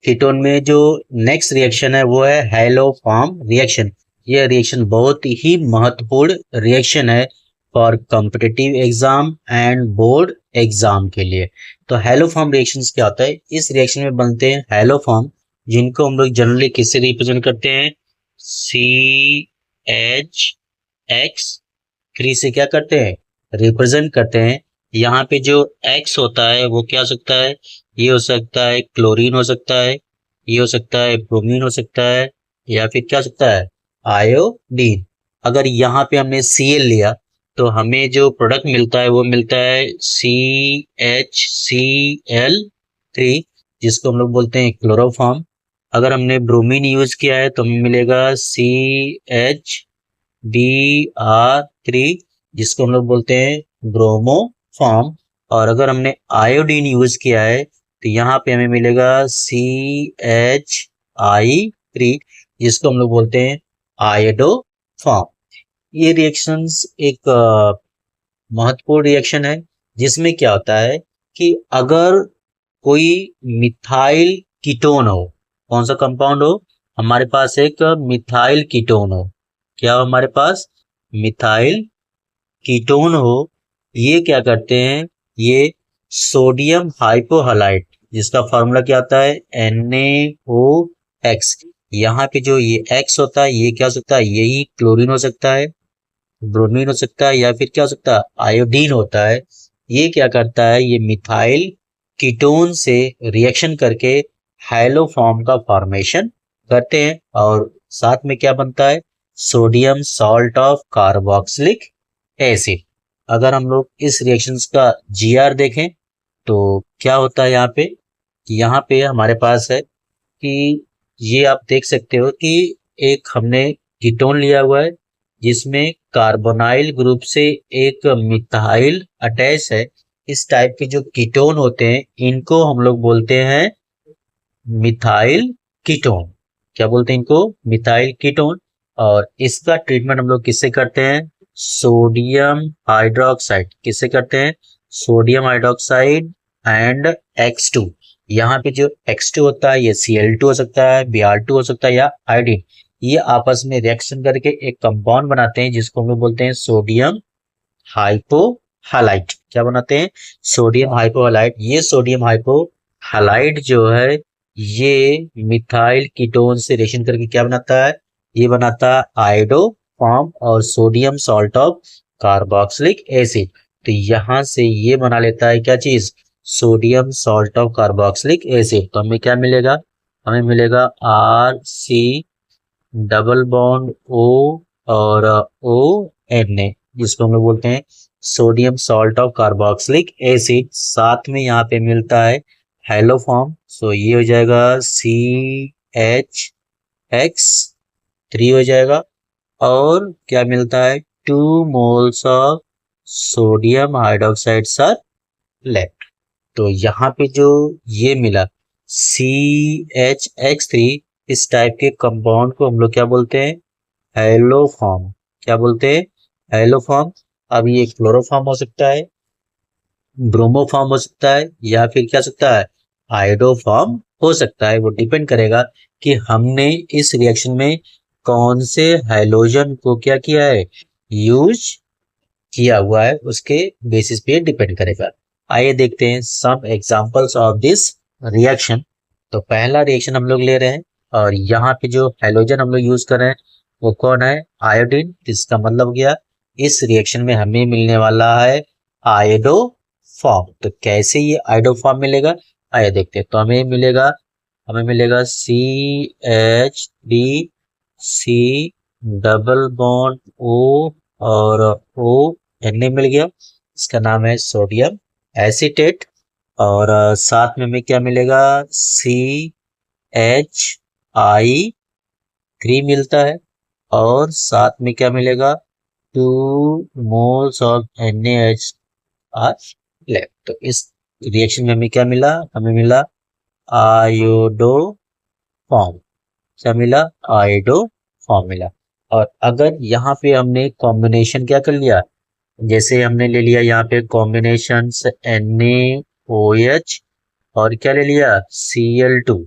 Ketone में जो next reaction है वो है हैलोफॉर्म रिएक्शन। यह रिएक्शन बहुत ही महत्वपूर्ण रिएक्शन है for competitive exam and board exam के लिए। तो हैलोफॉर्म रिएक्शंस क्या होता है? इस रिएक्शन में बनते हैं हैलोफॉर्म, जिनको हम लोग जनरली किससे रिप्रेजेंट करते हैं? CH3 से क्या करते हैं? रिप्रेजेंट करते हैं। यहाँ पे जो X होता है वो क्या हो सकता है? ये हो सकता है क्लोरीन, हो सकता है ये हो सकता है ब्रोमीन, हो सकता है या फिर क्या हो सकता है? आयोडीन। अगर यहाँ पे हमने Cl लिया तो हमें जो प्रोडक्ट मिलता है वो मिलता है CHCl3, जिसको हम लोग बोलते हैं क्लोरोफॉर्म। अगर हमने ब्रोमीन यूज किया है तो हमें मिलेगा CHBr3, जिसको हम लोग बोलते हैं ब्रोमोफॉर्म। और अगर हमने आयोडीन यूज किया है तो यहाँ पे हमें मिलेगा CHI3, जिसको हम लोग बोलते हैं आयोडोफॉर्म। ये रिएक्शंस एक महत्वपूर्ण रिएक्शन है, जिसमें क्या होता है कि अगर कोई मिथाइल कीटोन हो, कौन सा कंपाउंड हो? हमारे पास एक मिथाइल कीटोन हो। क्या हो हमारे पास? मिथाइल कीटोन हो। ये क्या करते हैं? ये सोडियम हाइपोहलाइट, जिसका फॉर्मूला क्या आता है? NaOX। यहाँ पे जो ये X होता है ये क्या हो सकता है? यही क्लोरीन हो सकता है, ब्रोमीन हो सकता है या फिर क्या हो सकता है? आयोडीन होता है। ये क्या करता है? ये मिथाइल कीटोन से रिएक्शन करके हैलोफॉर्म का फॉर्मेशन करते हैं और साथ में क्या बनता है? Sodium salt of carboxylic acid. अगर हम लोग इस रिएक्शंस का GR देखें तो क्या होता है यहाँ पे हमारे पास है कि ये आप देख सकते हो कि एक हमने कीटोन लिया हुआ है जिसमें कार्बोनाइल ग्रुप से एक मिथाइल अटैच है। इस टाइप के जो कीटोन होते हैं इनको हम लोग बोलते हैं मिथाइल कीटोन। क्या बोलते हैं इनको? Methyl ketone. और इसका ट्रीटमेंट हम लोग किससे करते हैं? Sodium hydroxide. किससे करते हैं? Sodium hydroxide and X2। यहाँ पे जो X2 होता है ये Cl2 हो सकता है, Br2 हो सकता है या आयोडीन। ये आपस में रिएक्शन करके एक कंपाउंड बनाते हैं जिसको हम लोग बोलते हैं सोडियम हाइपोहलाइट। क्या बनाते हैं? सोडियम हाइपोहलाइट। ये सोडियम हाइपोहलाइट जो है ये मिथाइल कीटोन से रिएक्शन करके क्या बनाता है? ये बनाता है आयोडोफॉर्म और sodium salt of carboxylic acid. तो यहां से ये बना लेता है क्या चीज? Sodium salt of carboxylic acid. तो हमें क्या मिलेगा? हमें मिलेगा RC डबल बॉन्ड O और ONA, जिसको हम लोग बोलते हैं sodium salt of carboxylic acid. साथ में यहाँ पे मिलता है हैलोफॉर्म। सो ये हो जाएगा CHX3 हो जाएगा। और क्या मिलता है? 2 moles of sodium hydroxide sir left. तो यहाँ पे जो ये मिला CHX3, इस टाइप के कंपाउंड को हम लोग क्या बोलते हैं? हैलोफॉर्म। क्या बोलते हैं? हैलोफॉर्म। अब ये क्लोरोफॉर्म हो सकता है, ब्रोमोफॉर्म हो सकता है या फिर क्या सकता है? आयोडोफॉर्म हो सकता है। वो डिपेंड करेगा कि हमने इस रिएक्शन में कौन से हैलोजन को क्या किया है? यूज किया हुआ है, उसके बेसिस पे डिपेंड करेगा। आइए देखते हैं some examples of this reaction. तो पहला रिएक्शन हम लोग ले रहे हैं और यहाँ पे जो हैलोजन हम लोग यूज कर रहे हैं वो कौन है? आयोडीन। इसका मतलब गया इस रिएक्शन में हमें मिलने वाला है आयोडोफॉर्म। तो कैसे ये आयोडोफॉर्म मिलेगा? आइए देखते हैं। तो हमें मिलेगा CH3C डबल बॉन्ड O और Na मिल गया। इसका नाम है सोडियम एसीटेट। और साथ में हमें क्या मिलेगा? CHI3 मिलता है और साथ में क्या मिलेगा? 2 मोल्स ऑफ NaHR लेफ्ट। तो इस रिएक्शन में हमें क्या मिला? हमें मिला आयोडोफॉर्म। क्या मिला? आयोडोफॉर्म मिला। और अगर यहाँ पे हमने कॉम्बिनेशन क्या कर लिया, जैसे हमने ले लिया यहाँ पे कॉम्बिनेशन NaOH और क्या ले लिया? Cl2।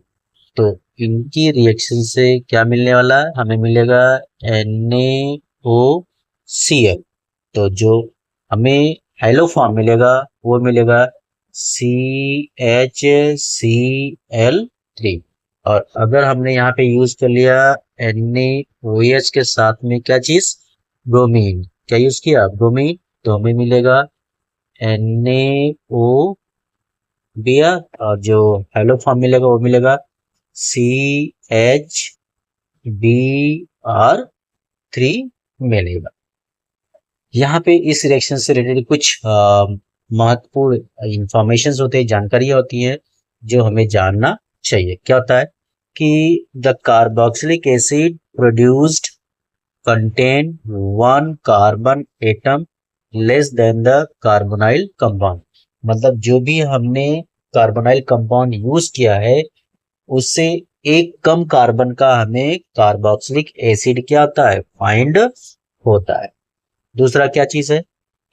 तो इनकी रिएक्शन से क्या मिलने वाला है, हमें मिलेगा NaOCl। तो जो हमें हैलो फॉर्म मिलेगा वो मिलेगा CHCl3। और अगर हमने यहाँ पे यूज कर लिया NaOH के साथ में क्या चीज, ब्रोमीन, क्या यूज किया, ब्रोमीन, तो हमें मिलेगा NaO दिया, और जो हेलो फॉर्म मिलेगा वो मिलेगा CHBr3 मिलेगा। यहाँ पे इस रिएक्शन से रिलेटेड कुछ महत्वपूर्ण इंफॉर्मेशन होते हैं, जानकारियां होती हैं जो हमें जानना चाहिए। क्या होता है कि the carboxylic acid produced contain 1 carbon atom less than the carbonyl compound. मतलब जो भी हमने कार्बोनाइल कंपाउंड यूज किया है उससे एक कम कार्बन का हमें कार्बोक्सिलिक एसिड क्या होता है, फाइंड होता है। दूसरा क्या चीज है,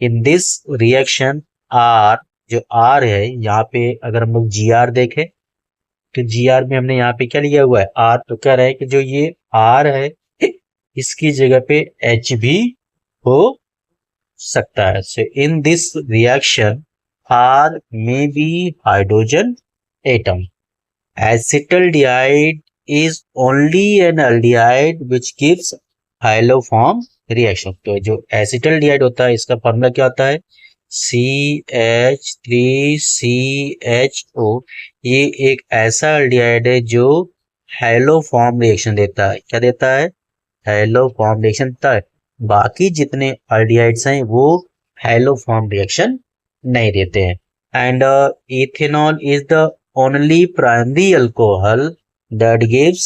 इन दिस रिएक्शन आर, जो आर है यहाँ पे अगर हम लोग जी आर देखें तो जी आर में हमने यहाँ पे क्या लिया हुआ है, आर। तो कह रहा है कि जो ये आर है इसकी जगह पे एच भी हो सकता है। So in this reaction R may be hydrogen atom. Acetaldehyde is only an aldehyde which gives haloform reaction। तो जो acetaldehyde होता है इसका फॉर्मूला क्या होता है, CH3CHO। ये एक ऐसा aldehyde है जो हैलोफॉर्म रिएक्शन देता है। क्या देता है, हैलोफॉर्म रिएक्शन देता है। बाकी जितने aldehydes हैं वो हैलोफॉर्म रिएक्शन नहीं देते हैं। And ethanol is the only primary alcohol that gives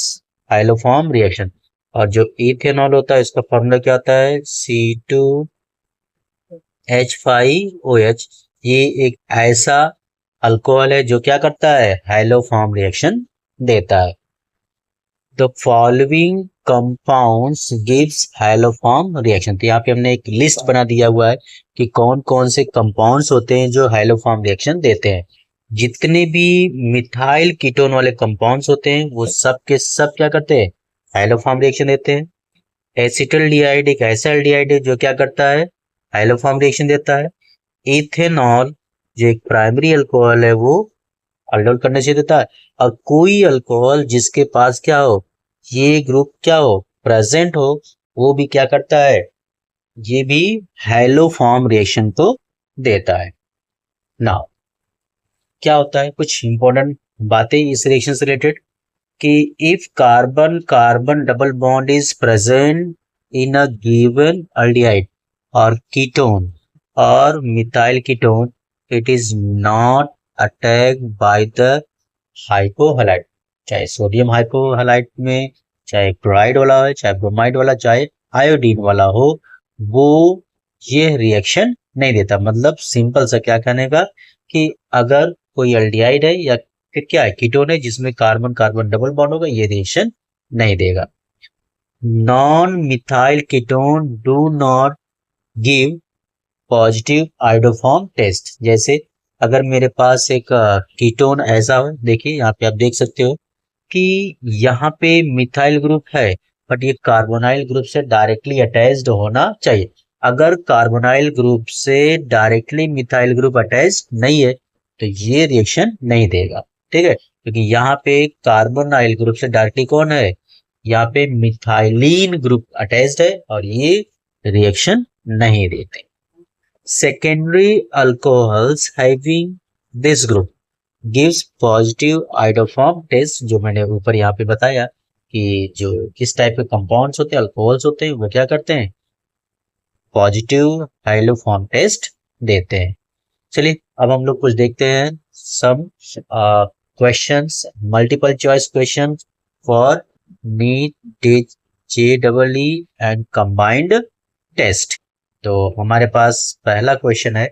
haloform reaction. और जो इथेनॉल होता है इसका फॉर्मूला क्या होता है, C2H5OH। ये एक ऐसा अल्कोहल है जो क्या करता है, हाइलोफॉर्म रिएक्शन देता है। The following compounds gives haloform reaction. तो यहाँ पे हमने एक लिस्ट बना दिया हुआ है कि कौन कौन से कंपाउंड्स होते हैं जो हाइलोफॉर्म रिएक्शन देते हैं। जितने भी मिथाइल कीटोन वाले कंपाउंड्स होते हैं वो सब के सब क्या करते हैं, हाइलोफॉर्म रिएक्शन देते हैं। एसिटल्डिहाइड एक ऐसा एल्डिहाइड है जो क्या करता है, हाइलोफॉर्म रिएक्शन देता है। इथेनॉल जो एक प्राइमरी अल्कोहल है वो अल्डोल करने से देता है। और कोई अल्कोहल जिसके पास क्या हो, ये ग्रुप क्या हो, प्रेजेंट हो, वो भी क्या करता है, ये भी हाइलोफॉर्म रिएक्शन को देता है। नाउ क्या होता है, कुछ इंपॉर्टेंट बातें इस रिएक्शन से रिलेटेड कि if carbon carbon double bond is present in a given aldehyde और कीटोन और methyl ketone, it is not attacked by the hypohalide. चाहे सोडियम हाइपोहैलाइड में, चाहे क्लोराइड वाला हो, चाहे ब्रोमाइड वाला, चाहे आयोडीन वाला हो, वो ये रिएक्शन नहीं देता। मतलब सिंपल सा क्या कहने का कि अगर कोई एल्डिहाइड है या फिर क्या है, कीटोन है जिसमें कार्बन कार्बन डबल बॉन्ड होगा, ये रिएक्शन नहीं देगा। Non methyl ketone do not give positive iodoform test. जैसे अगर मेरे पास एक कीटोन ऐसा हो, देखिए यहाँ पे आप देख सकते हो कि यहाँ पे मिथाइल ग्रुप है बट ये कार्बोनाइल ग्रुप से डायरेक्टली अटैच्ड होना चाहिए। अगर कार्बोनाइल ग्रुप से डायरेक्टली मिथाइल ग्रुप अटैच नहीं है तो ये रिएक्शन नहीं देगा, ठीक है, क्योंकि यहाँ पे कार्बोनाइल ग्रुप से डायरेक्टली कौन है, यहाँ पे मिथाइलिन ग्रुप अटैच्ड है और ये रिएक्शन नहीं देते। Secondary alcohols having this group gives positive iodoform test। जो मैंने ऊपर यहाँ पे बताया कि जो किस टाइप के कंपाउंड्स होते हैं, अल्कोहल्स होते हैं, वो क्या करते हैं, पॉजिटिव हाइलोफॉर्म टेस्ट देते हैं। चलिए अब हम लोग कुछ देखते हैं, some questions, multiple choice question for NEET JEE and combined test. तो हमारे पास पहला क्वेश्चन है,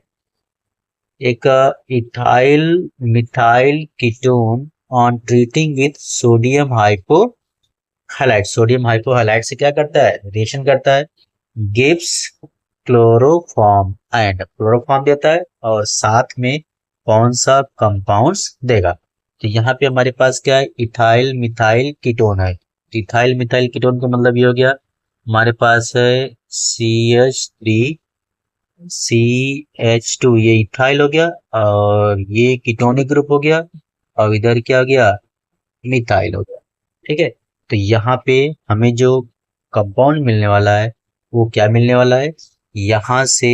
एक ethyl methyl ketone on treating with sodium hypohalide. Sodium hypohalide से क्या करता है, रिएक्शन करता है, गिव्स क्लोरोफॉर्म एंड क्लोरोफॉर्म देता है और साथ में कौन सा कंपाउंड्स देगा। तो यहाँ पे हमारे पास क्या है, इथाइल मिथाइल कीटोन है। तो इथाइल मिथाइल कीटोन का मतलब ये हो गया, हमारे पास है CH3CH2, ये इथाइल हो गया, और ये कीटोनिक ग्रुप हो गया, और इधर क्या हो गया, मिथाइल हो गया। ठीक है, तो यहाँ पे हमें जो कंपाउंड मिलने वाला है वो क्या मिलने वाला है, यहाँ से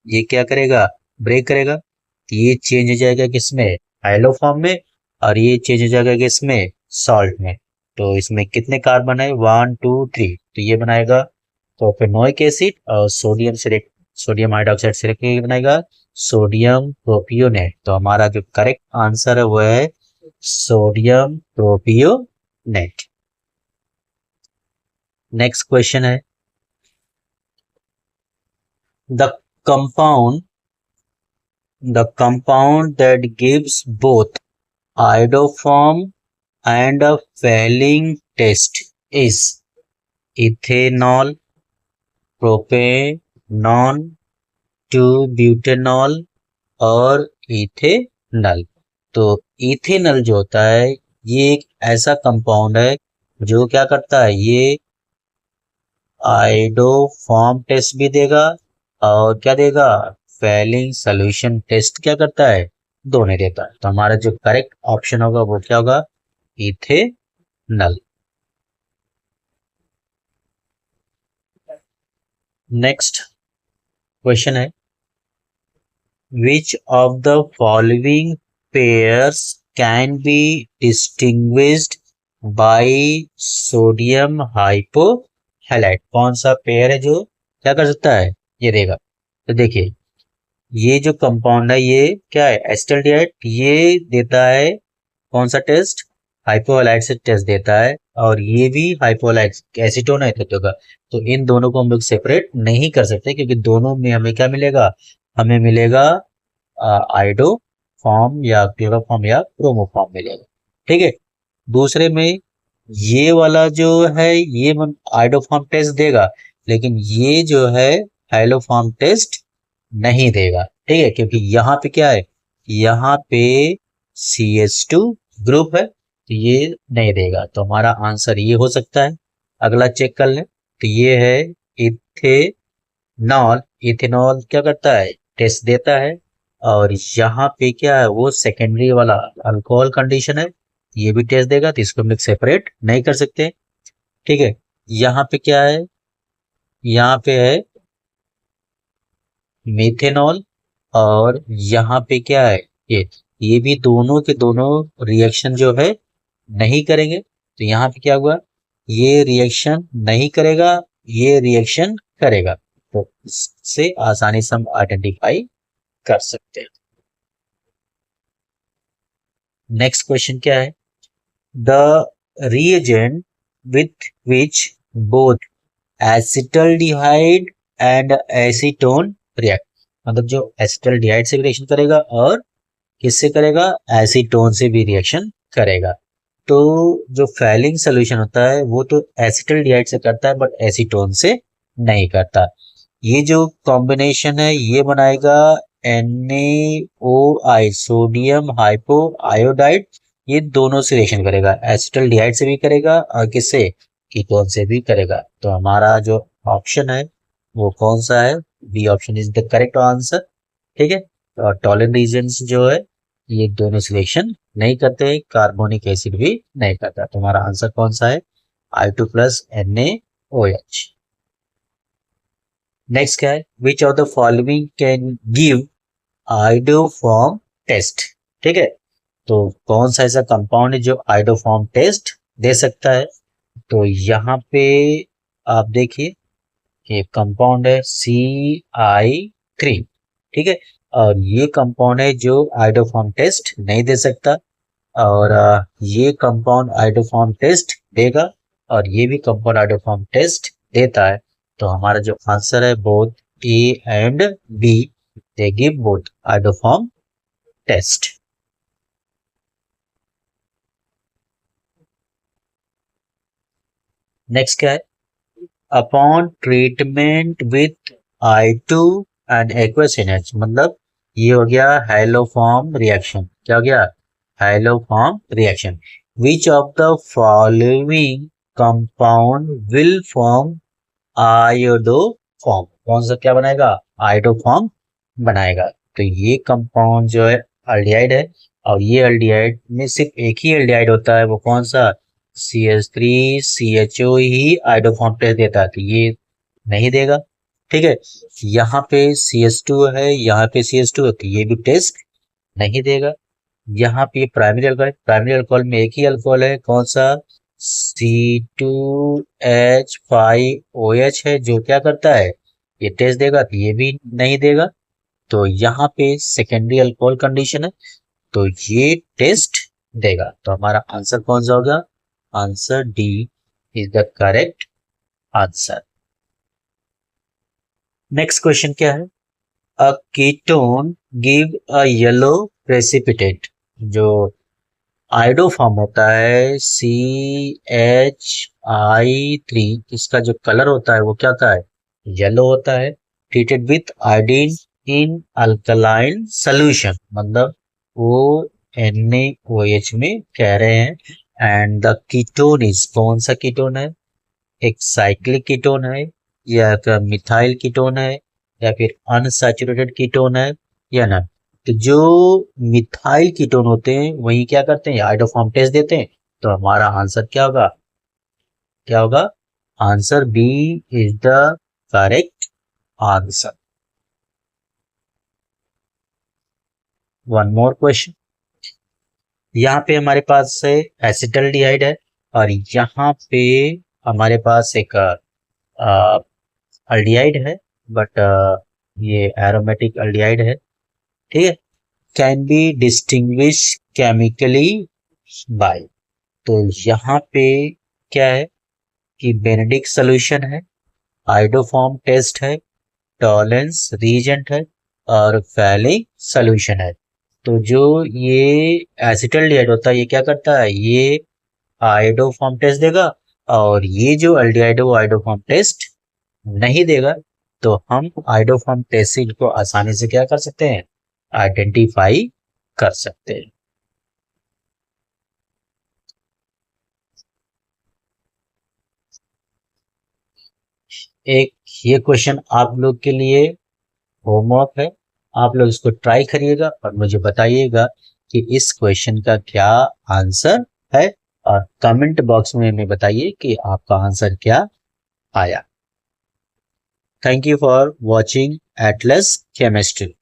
ये क्या करेगा, ब्रेक करेगा, तो ये चेंज हो जाएगा किसमें, हाइलो फॉर्म में, और ये चेंज हो जाएगा किसमें, सॉल्ट में। तो इसमें कितने कार्बन है, 1 2 3, तो ये बनाएगा प्रोपेनोइक एसिड, और सोडियम हाइड्रोक्साइड से बनाएगा सोडियम प्रोपियोनेट। तो हमारा जो करेक्ट आंसर है वो है सोडियम प्रोपियोनेट। नेक्स्ट क्वेश्चन है, the compound the compound that gives both iodoform and a failing test is ethanol, propanol, 2-butanol और इथेनॉल। तो इथेनॉल जो होता है ये एक ऐसा कंपाउंड है जो क्या करता है, ये आइडोफॉर्म टेस्ट भी देगा, और क्या देगा, फेलिंग सोल्यूशन टेस्ट क्या करता है, दोनों देता है। तो हमारा जो करेक्ट ऑप्शन होगा वो क्या होगा, इथेनॉल। नेक्स्ट क्वेश्चन है, which of the following pairs can be distinguished by sodium hypohalide. कौन सा पेयर है जो क्या कर सकता है, ये देगा। तो देखिए, ये जो कंपाउंड है ये क्या है, एसिटाल्डिहाइड, ये देता है कौन सा टेस्ट, हाइपोहैलाइड से टेस्ट देता है, और ये भी हाइपोहैलाइड एसीटोन है होगा। तो इन दोनों को हम लोग सेपरेट नहीं कर सकते, क्योंकि दोनों में हमें क्या मिलेगा, हमें मिलेगा आइडो फॉर्म या क्लोरोफॉर्म या क्रोमोफॉर्म मिलेगा। ठीक है, दूसरे में ये वाला जो है ये आइडोफॉर्म टेस्ट देगा, लेकिन ये जो है हाइलोफॉर्म टेस्ट नहीं देगा। ठीक है, क्योंकि यहाँ पे क्या है, यहाँ पे CH2 ग्रुप है, तो ये नहीं देगा। तो हमारा आंसर ये हो सकता है। अगला चेक कर लें, तो ये है इथेनॉल। इथेनॉल क्या करता है, टेस्ट देता है, और यहाँ पे क्या है, वो सेकेंडरी वाला अल्कोहल कंडीशन है, ये भी टेस्ट देगा, तो इसको हम लोग सेपरेट नहीं कर सकते। ठीक है, यहाँ पे क्या है, यहाँ पे है मेथेनॉल, और यहाँ पे क्या है, ये भी दोनों के दोनों रिएक्शन जो है नहीं करेंगे। तो यहाँ पे क्या हुआ, ये रिएक्शन नहीं करेगा, ये रिएक्शन करेगा। तो इससे आसानी से हम आइडेंटिफाई कर सकते हैं। नेक्स्ट क्वेश्चन क्या है, the reagent with which both acetaldehyde and acetone react. मतलब जो एसिटल्डिहाइड से भी रिएक्शन करेगा और किससे करेगा, एसीटोन से भी रिएक्शन करेगा। तो जो फेलिंग सोल्यूशन होता है वो तो एसिटल्डिहाइड से करता है, बट एसीटोन से नहीं करता। ये जो कॉम्बिनेशन है ये बनाएगा NaOI, सोडियम हाइपो आयोडाइड। ये दोनों से रिएक्शन करेगा, एसिटल्डिहाइड से भी करेगा और किससे, कीटोन से भी करेगा। तो हमारा जो ऑप्शन है वो कौन सा है, B option is the correct answer. ठीक है, और टॉलरेंट रीजन्स जो है ये दोनों सिलेक्शन नहीं करते, कार्बोनिक एसिड भी नहीं करता। तो हमारा आंसर कौन सा है, I2 प्लस NaOH। नेक्स्ट क्या है, which of the following can give iodoform test. ठीक है, तो कौन सा ऐसा कंपाउंड है जो आइडोफॉर्म टेस्ट दे सकता है। तो यहाँ पे आप देखिए, ये कंपाउंड है CI3। ठीक है, और ये कंपाउंड है जो आइडोफॉर्म टेस्ट नहीं दे सकता, और ये कंपाउंड आइडोफॉर्म टेस्ट देगा, और ये भी कंपाउंड आइडोफॉर्म टेस्ट देता है। तो हमारा जो आंसर है both A and B, they give both iodoform test. Next क्या है, upon treatment with I2 and aqueous energy. मतलब ये हो गया हाइलोफॉर्म रिएक्शन, क्या हो गया, haloform reaction. Which of the following compound will form iodoform? कौन सा क्या बनाएगा? आयोडोफॉर्म बनाएगा। तो ये कंपाउंड जो है एल्डिहाइड है, और ये एल्डिहाइड में सिर्फ एक ही एल्डिहाइड होता है, वो कौन सा? CH3CHO ही आयोडोफॉर्म टेस्ट देता है, तो ये नहीं देगा। ठीक है, यहाँ पे CH2 है, यहाँ पे CH2 है, तो ये भी टेस्ट नहीं देगा। यहाँ पे प्राइमरी अल्कोहल, प्राइमरी अल्कोहल में एक ही अल्कोहल है, कौन सा? C2H5OH है, जो क्या करता है? ये टेस्ट देगा, तो ये भी नहीं देगा। तो यहाँ पे सेकेंडरी अल्कोहल कंडीशन है, तो ये टेस्ट देगा। तो हमारा आंसर कौन सा होगा? Answer D is the correct answer. Next question क्या है? A ketone give a yellow precipitate. जो आयोडोफॉर्म होता है CH3, इसका जो कलर होता है वो क्या होता है? येलो होता है। Treated with iodine in alkaline solution, मतलब वो NaOH में कह रहे हैं। एंड द कीटोन इज, कौन सा कीटोन है? एक साइक्लिक कीटोन है, या फिर मिथाइल कीटोन है, या फिर अनसैचुरेटेड कीटोन है, या ना? तो जो मिथाइल कीटोन होते हैं वही क्या करते हैं? आयोडोफॉर्म टेस्ट देते हैं। तो हमारा आंसर क्या होगा? क्या होगा? Answer B is the correct answer. One more question. यहाँ पे हमारे पास है एसिटल्डिहाइड है, और यहाँ पे हमारे पास एक अल्डिहाइड है, बट ये एरोमेटिक अल्डिहाइड है। ठीक है, can be distinguish chemically by. तो यहाँ पे क्या है कि बेनेडिक्ट सोल्यूशन है, आयोडोफॉर्म टेस्ट है, टॉलेंस रीजेंट है, और फैलिक सोल्यूशन है। तो जो ये एसिटल्डिहाइड होता है, ये क्या करता है? ये आयोडोफॉर्म टेस्ट देगा, और ये जो एल्डिहाइड है वो आयोडोफॉर्म टेस्ट नहीं देगा। तो हम आयोडोफॉर्म टेस्ट को आसानी से क्या कर सकते हैं? आइडेंटिफाई कर सकते हैं। एक ये क्वेश्चन आप लोग के लिए होमवर्क है, आप लोग इसको ट्राई करिएगा और मुझे बताइएगा कि इस क्वेश्चन का क्या आंसर है, और कमेंट बॉक्स में हमें बताइए कि आपका आंसर क्या आया। Thank you for watching Atlas chemistry.